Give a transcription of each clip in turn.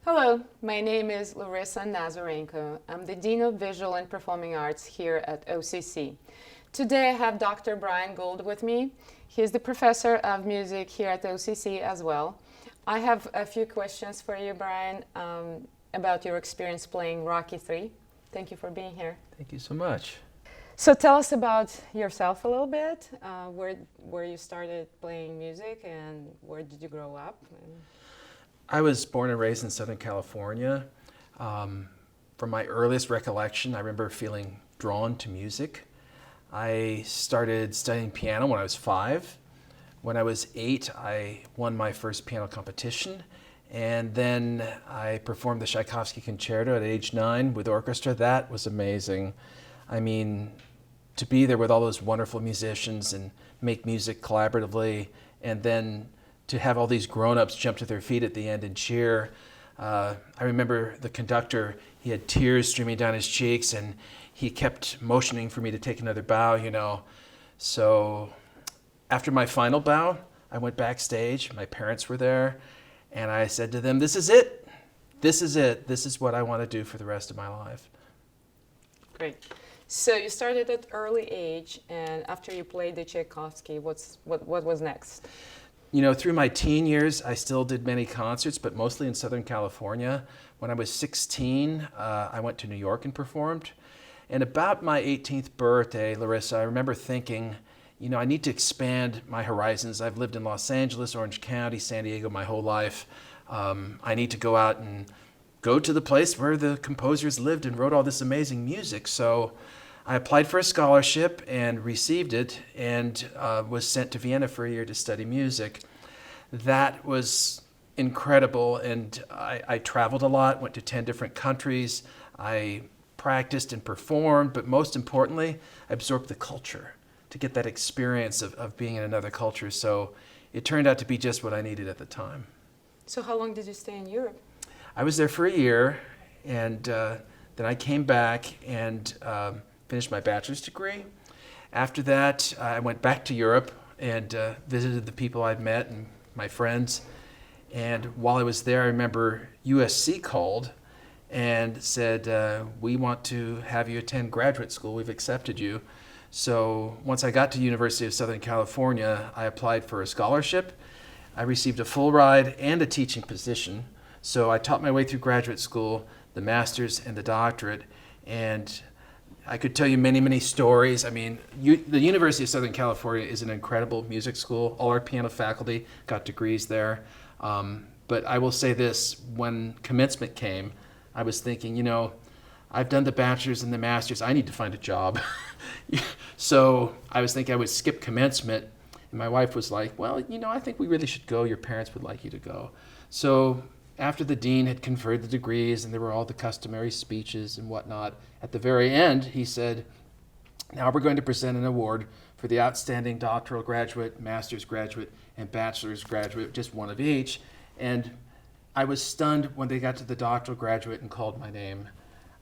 Hello, my name is Larissa Nazarenko. I'm the Dean of Visual and Performing Arts here at OCC. Today I have Dr. Brian Gould with me. He is the professor of music here at OCC as well. I have a few questions for you, Brian, about your experience playing Rocky 3. Thank you for being here. Thank you so much. So tell us about yourself a little bit, where you started playing music and where did you grow up? I was born and raised in Southern California. From my earliest recollection, I remember feeling drawn to music. I started studying piano when I was 5. When I was 8, I won my first piano competition, and then I performed the Tchaikovsky Concerto at age 9 with orchestra. That was amazing. I mean, to be there with all those wonderful musicians and make music collaboratively, and then to have all these grown-ups jump to their feet at the end and cheer. I remember the conductor, he had tears streaming down his cheeks, and he kept motioning for me to take another bow, you know. So after my final bow, I went backstage. My parents were there, and I said to them, this is it. This is it. This is what I want to do for the rest of my life. Great. So you started at early age, and after you played the Tchaikovsky, what was next? You know, through my teen years, I still did many concerts, but mostly in Southern California. When I was 16, I went to New York and performed. And about my 18th birthday, Larissa, I remember thinking, you know, I need to expand my horizons. I've lived in Los Angeles, Orange County, San Diego my whole life. I need to go out and go to the place where the composers lived and wrote all this amazing music. So I applied for a scholarship and received it, and was sent to Vienna for a year to study music. That was incredible, and I traveled a lot, went to 10 different countries. I practiced and performed, but most importantly, I absorbed the culture to get that experience of being in another culture. So it turned out to be just what I needed at the time. So how long did you stay in Europe? I was there for a year, and then I came back and finished my bachelor's degree. After that, I went back to Europe and visited the people I'd met and my friends. And while I was there, I remember USC called and said, we want to have you attend graduate school. We've accepted you. So once I got to University of Southern California, I applied for a scholarship. I received a full ride and a teaching position. So I taught my way through graduate school, the master's and the doctorate, and I could tell you many, many stories. I mean, the University of Southern California is an incredible music school. All our piano faculty got degrees there. But I will say this, when commencement came, I was thinking, you know, I've done the bachelor's and the master's. I need to find a job. So I was thinking I would skip commencement. And my wife was like, well, you know, I think we really should go. Your parents would like you to go. So after the dean had conferred the degrees and there were all the customary speeches and whatnot, at the very end, he said, now we're going to present an award for the outstanding doctoral graduate, master's graduate, and bachelor's graduate, just one of each. And I was stunned when they got to the doctoral graduate and called my name.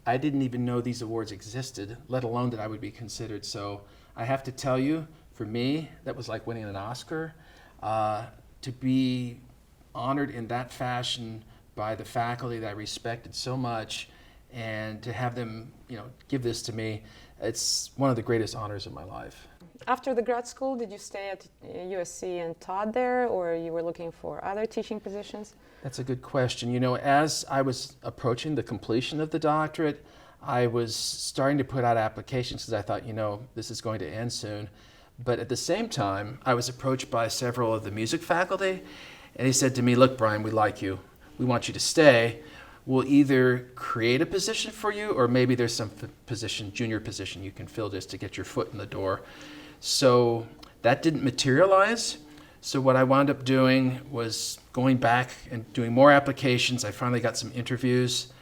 I didn't even know these awards existed, let alone that I would be considered. So I have to tell you, for me, that was like winning an Oscar. To be honored in that fashion by the faculty that I respected so much, and to have them, you know, give this to me, it's one of the greatest honors of my life. After the grad school, did you stay at USC and taught there, or you were looking for other teaching positions? That's a good question. You know, as I was approaching the completion of the doctorate, I was starting to put out applications because I thought, you know, this is going to end soon. But at the same time, I was approached by several of the music faculty, and he said to me, look, Brian, we like you. We want you to stay. We'll either create a position for you, or maybe there's some position, junior position you can fill just to get your foot in the door. So that didn't materialize. So what I wound up doing was going back and doing more applications. I finally got some interviews,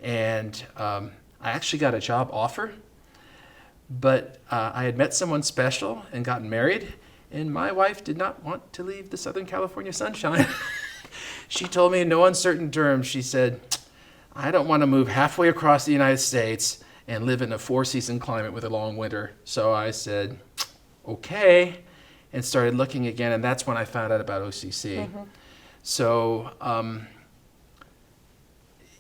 and I actually got a job offer. But I had met someone special and gotten married, and my wife did not want to leave the Southern California sunshine. She told me in no uncertain terms, she said, I don't want to move halfway across the United States and live in a 4-season climate with a long winter. So I said, okay, and started looking again, and that's when I found out about OCC. Mm-hmm. So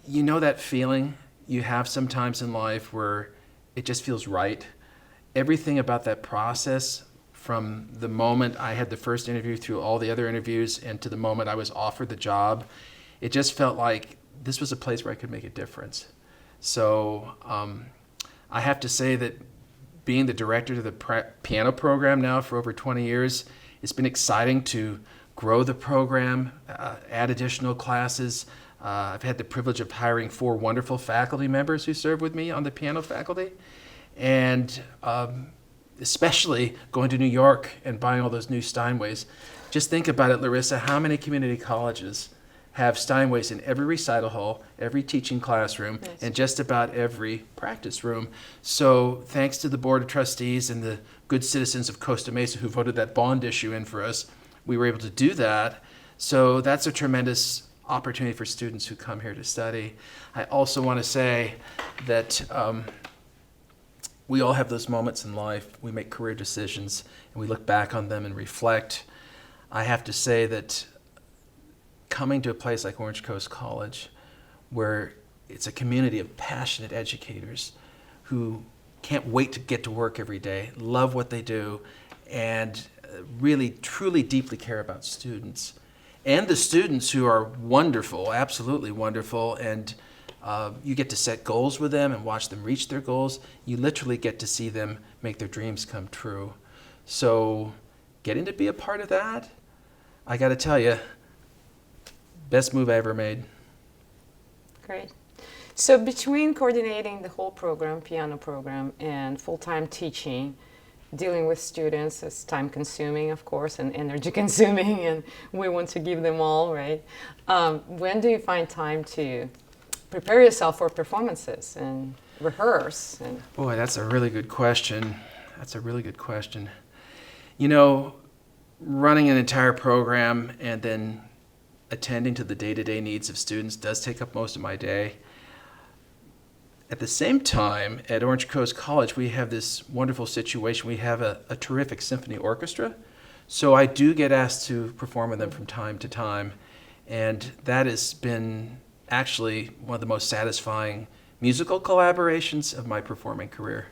you know that feeling you have sometimes in life where it just feels right? Everything about that process, from the moment I had the first interview through all the other interviews and to the moment I was offered the job, it just felt like this was a place where I could make a difference. So I have to say that being the director of the piano program now for over 20 years, it's been exciting to grow the program, add additional classes. I've had the privilege of hiring 4 wonderful faculty members who serve with me on the piano faculty. And especially going to New York and buying all those new Steinways. Just think about it, Larissa, how many community colleges have Steinways in every recital hall, every teaching classroom, Yes. and just about every practice room. So thanks to the Board of Trustees and the good citizens of Costa Mesa who voted that bond issue in for us, we were able to do that. So that's a tremendous opportunity for students who come here to study. I also want to say that we all have those moments in life. We make career decisions and we look back on them and reflect. I have to say that coming to a place like Orange Coast College, where it's a community of passionate educators who can't wait to get to work every day, love what they do, and really, truly, deeply care about students. And the students who are wonderful, absolutely wonderful, and you get to set goals with them and watch them reach their goals. You literally get to see them make their dreams come true. So getting to be a part of that, I got to tell you, best move I ever made. Great. So between coordinating the whole program, piano program, and full-time teaching, dealing with students is time-consuming, of course, and energy-consuming, and we want to give them all, right? When do you find time to prepare yourself for performances and rehearse? And Boy, that's a really good question. That's a really good question. You know, running an entire program and then attending to the day-to-day needs of students does take up most of my day. At the same time, at Orange Coast College, we have this wonderful situation. We have a terrific symphony orchestra, so I do get asked to perform with them from time to time, and that has been actually one of the most satisfying musical collaborations of my performing career.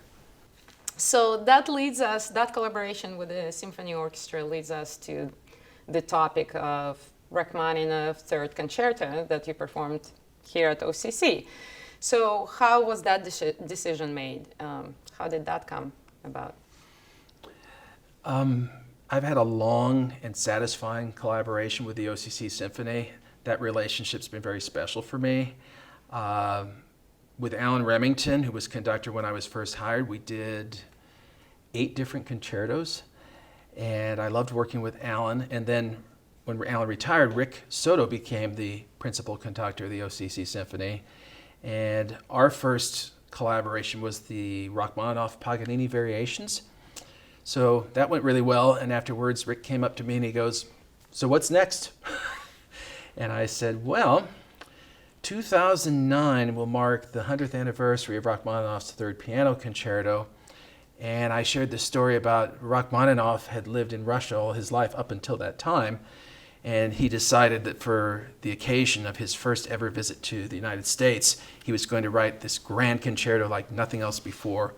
so that leads us, that collaboration with the symphony orchestra leads us to the topic of Rachmaninoff Third Concerto that you performed here at OCC. So how was that decision made? How did that come about? I've had a long and satisfying collaboration with the OCC Symphony. That relationship's been very special for me. With Alan Remington, who was conductor when I was first hired, we did 8 different concertos, and I loved working with Alan. And then when Alan retired, Rick Soto became the principal conductor of the OCC Symphony. And our first collaboration was the Rachmaninoff Paganini Variations. So that went really well, and afterwards Rick came up to me and he goes, "So what's next?" And I said, well, 2009 will mark the 100th anniversary of Rachmaninoff's Third Piano Concerto. And I shared the story about Rachmaninoff had lived in Russia all his life up until that time. And he decided that for the occasion of his first ever visit to the United States, he was going to write this grand concerto like nothing else before.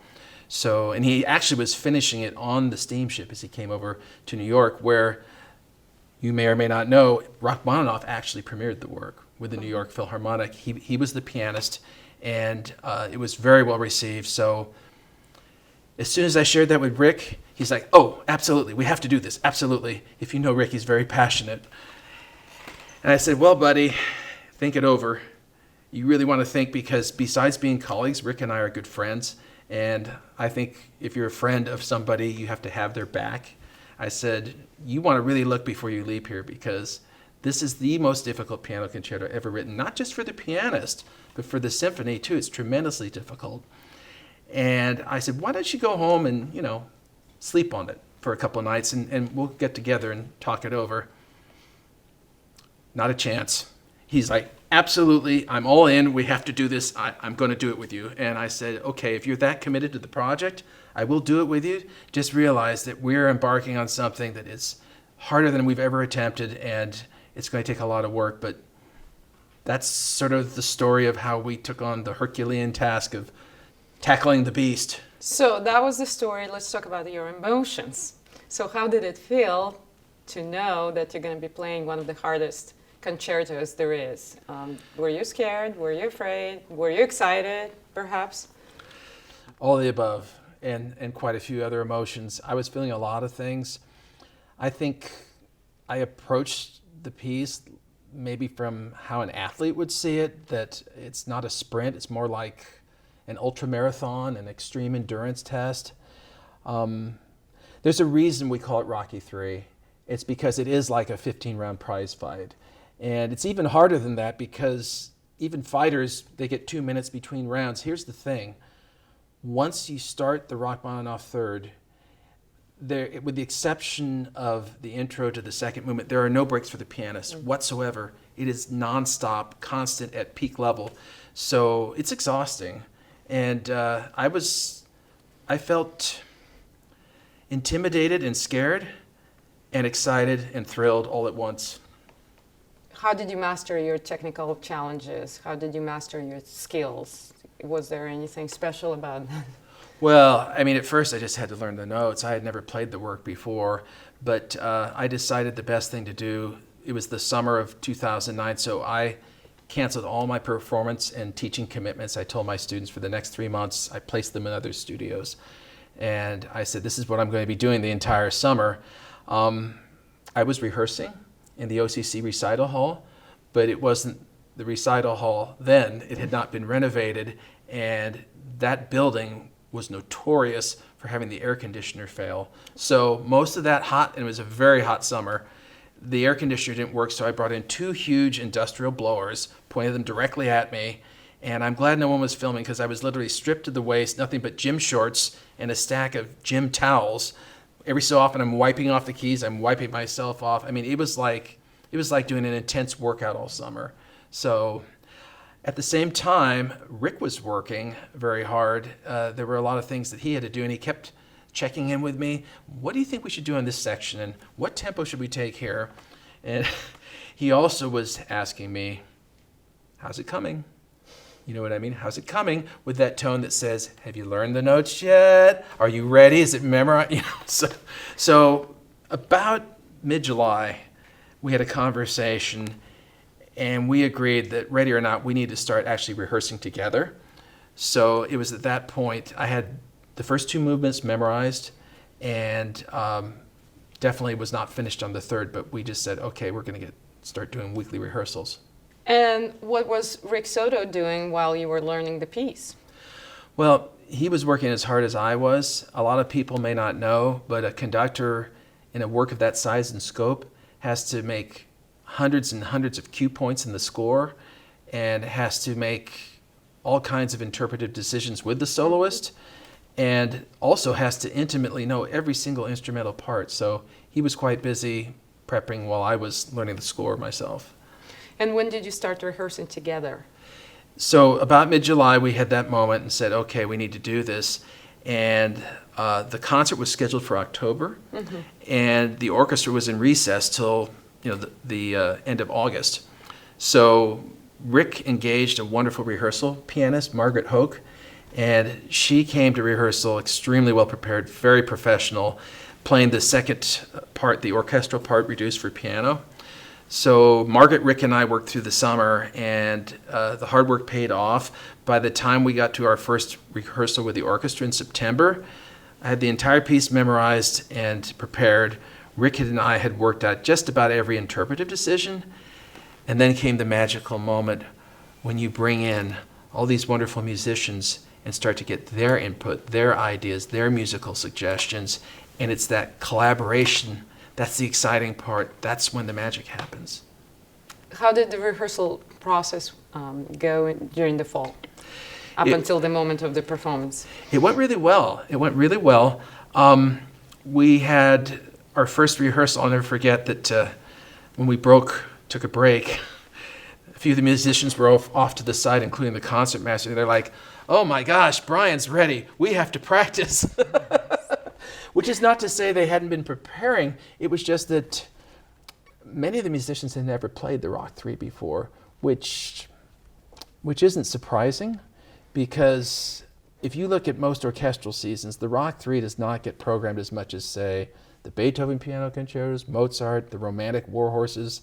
So, and he actually was finishing it on the steamship as he came over to New York, where you may or may not know, Rachmaninoff actually premiered the work with the New York Philharmonic. He was the pianist, and it was very well received. So as soon as I shared that with Rick, he's like, "Oh, absolutely, we have to do this, absolutely." If you know Rick, he's very passionate. And I said, "Well, buddy, think it over. You really want to think, because besides being colleagues, Rick and I are good friends. And I think if you're a friend of somebody, you have to have their back." I said, "You want to really look before you leave here, because this is the most difficult piano concerto ever written, not just for the pianist, but for the symphony too. It's tremendously difficult." And I said, "Why don't you go home and, sleep on it for a couple of nights, and we'll get together and talk it over." Not a chance. He's like, "Absolutely, I'm all in. We have to do this. I'm going to do it with you." And I said, "Okay, if you're that committed to the project, I will do it with you. Just realize that we're embarking on something that is harder than we've ever attempted, and it's going to take a lot of work, but that's sort of the story of how we took on the Herculean task of tackling the beast. So that was the story. Let's talk about your emotions. So how did it feel to know that you're going to be playing one of the hardest concertos there is? Were you scared? Were you afraid? Were you excited, perhaps? All of the above, and quite a few other emotions. I was feeling a lot of things. I think I approached the piece maybe from how an athlete would see it, that it's not a sprint, it's more like an ultra marathon, an extreme endurance test. There's a reason we call it Rocky III. It's because it is like a 15-round prize fight. And it's even harder than that because even fighters, they get 2 minutes between rounds. Here's the thing. Once you start the Rachmaninoff Third, there, with the exception of the intro to the second movement, there are no breaks for the pianist whatsoever. It is nonstop, constant at peak level. So it's exhausting. And I felt intimidated and scared and excited and thrilled all at once. How did you master your technical challenges? How did you master your skills? Was there anything special about that? Well, I mean, at first I just had to learn the notes. I had never played the work before, but I decided the best thing to do, it was the summer of 2009, so I canceled all my performance and teaching commitments. I told my students for the next 3 months, I placed them in other studios. And I said, this is what I'm going to be doing the entire summer. I was rehearsing in the OCC recital hall, but it wasn't the recital hall then. It had not been renovated, and that building was notorious for having the air conditioner fail. So most of that hot, and it was a very hot summer, the air conditioner didn't work, so I brought in 2 huge industrial blowers, pointed them directly at me, and I'm glad no one was filming because I was literally stripped to the waist, nothing but gym shorts and a stack of gym towels. Every so often I'm wiping off the keys, I'm wiping myself off. I mean, it was like doing an intense workout all summer. So at the same time, Rick was working very hard. There were a lot of things that he had to do, and he kept checking in with me. What do you think we should do in this section? And what tempo should we take here? And he also was asking me, how's it coming? You know what I mean? How's it coming? With that tone that says, have you learned the notes yet? Are you ready? Is it memorized? You know, so about mid-July, we had a conversation, and we agreed that, ready or not, we need to start actually rehearsing together. So it was at that point, I had the first 2 movements memorized, and definitely was not finished on the third, but we just said, okay, we're going to start doing weekly rehearsals. And what was Rick Soto doing while you were learning the piece? Well, he was working as hard as I was. A lot of people may not know, but a conductor in a work of that size and scope has to make hundreds and hundreds of cue points in the score, and has to make all kinds of interpretive decisions with the soloist, and also has to intimately know every single instrumental part. So he was quite busy prepping while I was learning the score myself. And when did you start rehearsing together? So about mid-July, we had that moment and said, okay, we need to do this. And the concert was scheduled for October, and the orchestra was in recess till the end of August. So Rick engaged a wonderful rehearsal pianist, Margaret Hoke, and she came to rehearsal extremely well prepared, very professional, playing the second part, the orchestral part reduced for piano. So Margaret, Rick, and I worked through the summer, and the hard work paid off. By the time we got to our first rehearsal with the orchestra in September, I had the entire piece memorized and prepared. Rick and I had worked out just about every interpretive decision, and then came the magical moment when you bring in all these wonderful musicians and start to get their input, their ideas, their musical suggestions, and it's that collaboration. That's the exciting part. That's when the magic happens. How did the rehearsal process go during the fall, until the moment of the performance? It went really well. We had our first rehearsal. I'll never forget that when we took a break, a few of the musicians were off to the side, including the concertmaster. They're like, oh my gosh, Brian's ready. We have to practice. Which is not to say they hadn't been preparing. It was just that many of the musicians had never played the Rock 3 before. which isn't surprising, because if you look at most orchestral seasons, the Rock 3 does not get programmed as much as, say, the Beethoven piano concertos, Mozart, the Romantic war horses.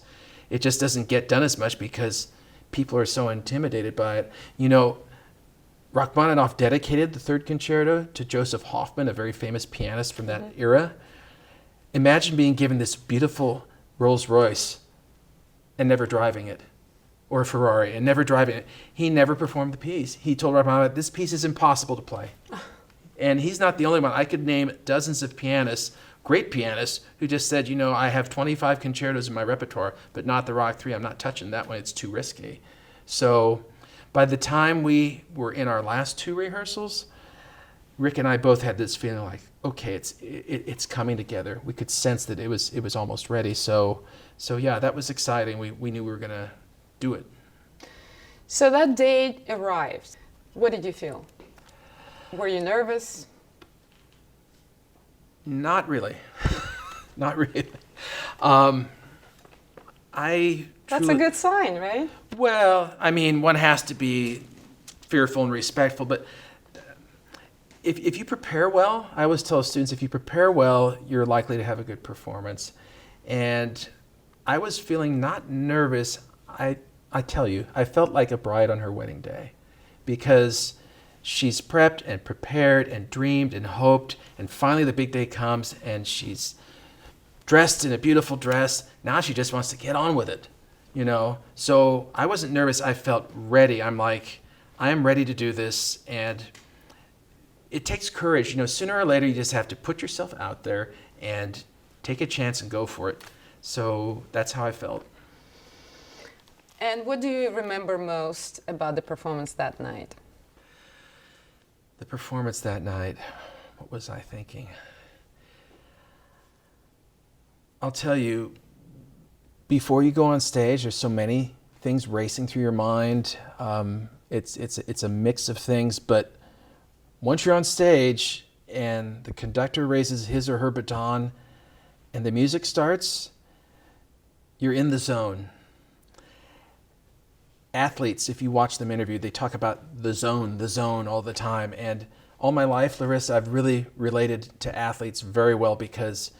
It just doesn't get done as much because people are so intimidated by it. You know, Rachmaninoff dedicated the Third Concerto to Joseph Hoffman, a very famous pianist from that era. Imagine being given this beautiful Rolls Royce and never driving it, or a Ferrari and never driving it. He never performed the piece. He told Rachmaninoff, this piece is impossible to play. And he's not the only one. I could name dozens of pianists, great pianists, who just said, you know, I have 25 concertos in my repertoire, but not the Rock 3. I'm not touching that one. It's too risky. So by the time we were in our last 2 rehearsals, Rick and I both had this feeling like, okay, it's coming together. We could sense that it was almost ready. So yeah, that was exciting. We knew we were going to do it. So that day arrived. What did you feel? Were you nervous? Not really. Not really. That's a good sign, right? Well, I mean, one has to be fearful and respectful, but if you prepare well, I always tell students, if you prepare well, you're likely to have a good performance. And I was feeling not nervous. I tell you, I felt like a bride on her wedding day, because she's prepped and prepared and dreamed and hoped, and finally the big day comes and she's dressed in a beautiful dress. Now she just wants to get on with it, you know? So I wasn't nervous. I felt ready. I'm like, I am ready to do this. And it takes courage. You know, sooner or later you just have to put yourself out there and take a chance and go for it. So that's how I felt. And what do you remember most about the performance that night? The performance that night, what was I thinking? I'll tell you, before you go on stage, there's so many things racing through your mind. It's a mix of things, but once you're on stage and the conductor raises his or her baton and the music starts, you're in the zone. Athletes, if you watch them interview, they talk about the zone all the time. And all my life, Larissa, I've really related to athletes very well, because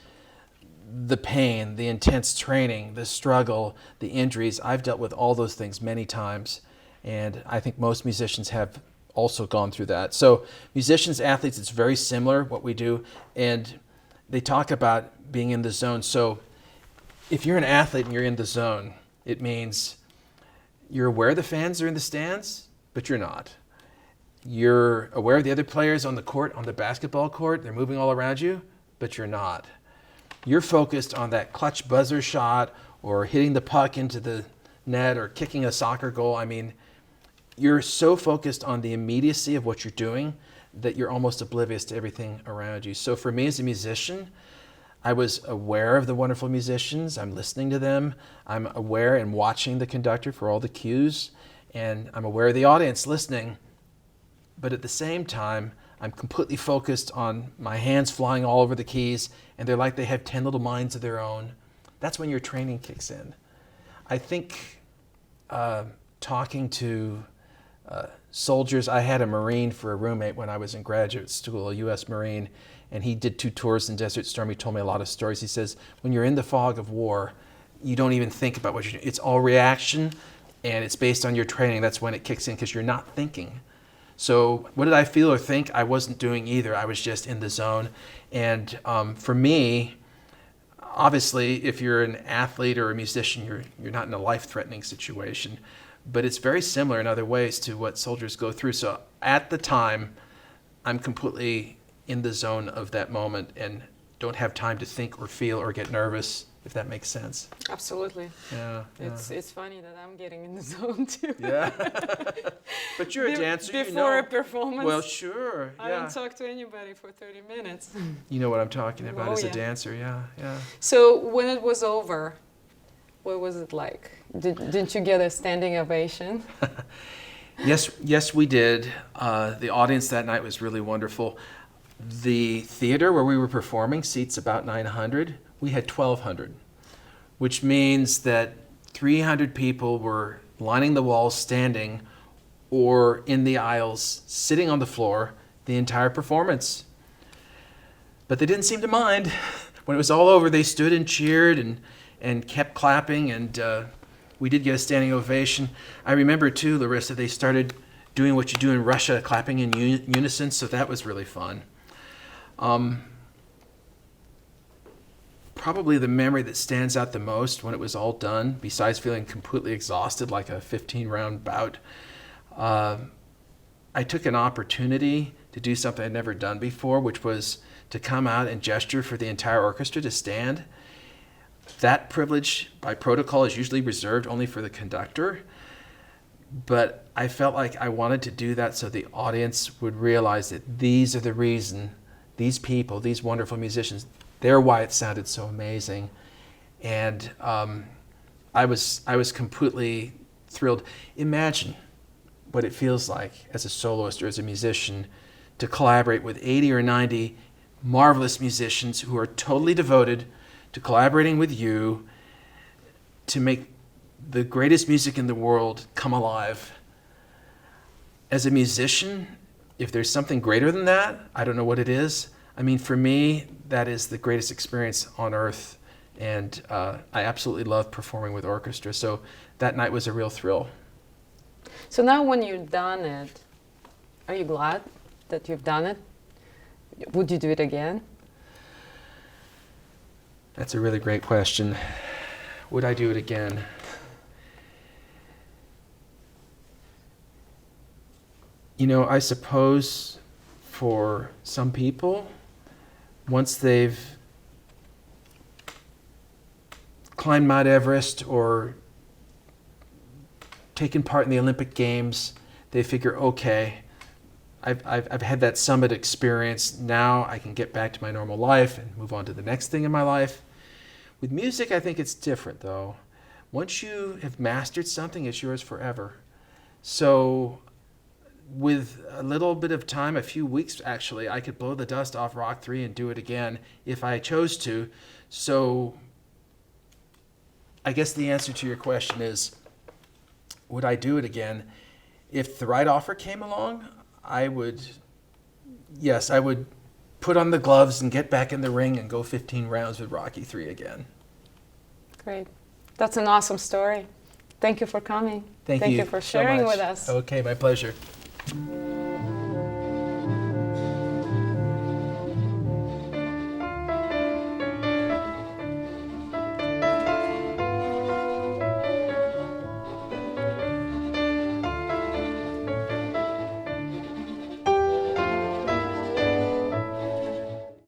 the pain, the intense training, the struggle, the injuries, I've dealt with all those things many times. And I think most musicians have also gone through that. So musicians, athletes, it's very similar what we do. And they talk about being in the zone. So if you're an athlete and you're in the zone, it means you're aware the fans are in the stands, but you're not. You're aware of the other players on the court, on the basketball court. They're moving all around you, but you're not. You're focused on that clutch buzzer shot, or hitting the puck into the net, or kicking a soccer goal. I mean, you're so focused on the immediacy of what you're doing that you're almost oblivious to everything around you. So for me as a musician, I was aware of the wonderful musicians. I'm listening to them. I'm aware and watching the conductor for all the cues. And I'm aware of the audience listening. But at the same time, I'm completely focused on my hands flying all over the keys, and they're like they have 10 little minds of their own. That's when your training kicks in. I think talking to soldiers, I had a Marine for a roommate when I was in graduate school, a U.S. Marine, and he did 2 tours in Desert Storm. He told me a lot of stories. He says, when you're in the fog of war, you don't even think about what you're doing. It's all reaction, and it's based on your training. That's when it kicks in, because you're not thinking. So what did I feel or think? I wasn't doing either. I was just in the zone. And for me, obviously, if you're an athlete or a musician, you're not in a life-threatening situation. But it's very similar in other ways to what soldiers go through. So at the time, I'm completely in the zone of that moment and don't have time to think or feel or get nervous, if that makes sense. Absolutely. Yeah. It's funny that I'm getting in the zone too. Yeah. But you're a dancer, before you know. a performance. Well, sure. I don't talk to anybody for 30 minutes. You know what I'm talking about as a yeah. dancer, yeah. So when it was over, what was it like? Didn't you get a standing ovation? Yes, we did. The audience that night was really wonderful. The theater where we were performing seats about 900. We had 1,200, which means that 300 people were lining the walls standing, or in the aisles sitting on the floor the entire performance. But they didn't seem to mind. When it was all over, they stood and cheered and kept clapping, and we did get a standing ovation. I remember too, Larissa, they started doing what you do in Russia, clapping in unison, so that was really fun. Probably the memory that stands out the most when it was all done, besides feeling completely exhausted like a 15-round bout, I took an opportunity to do something I'd never done before, which was to come out and gesture for the entire orchestra to stand. That privilege by protocol is usually reserved only for the conductor, but I felt like I wanted to do that so the audience would realize that these are the reason, these people, these wonderful musicians, they're why it sounded so amazing. And I was completely thrilled. Imagine what it feels like as a soloist or as a musician to collaborate with 80 or 90 marvelous musicians who are totally devoted to collaborating with you to make the greatest music in the world come alive. As a musician, if there's something greater than that, I don't know what it is. I mean, for me, that is the greatest experience on earth, and I absolutely love performing with orchestra, so that night was a real thrill. So now when you've done it, are you glad that you've done it? Would you do it again? That's a really great question. Would I do it again? You know, I suppose for some people, once they've climbed Mount Everest or taken part in the Olympic Games, they figure, okay, I've had that summit experience. Now I can get back to my normal life and move on to the next thing in my life. With music, I think it's different, though. Once you have mastered something, it's yours forever. So with a little bit of time, a few weeks actually, I could blow the dust off Rock 3 and do it again if I chose to. So I guess the answer to your question is, would I do it again? If the right offer came along, I would put on the gloves and get back in the ring and go 15 rounds with Rocky 3 again. Great. That's an awesome story. Thank you for coming. Thank you for so sharing much. with us. Okay, my pleasure.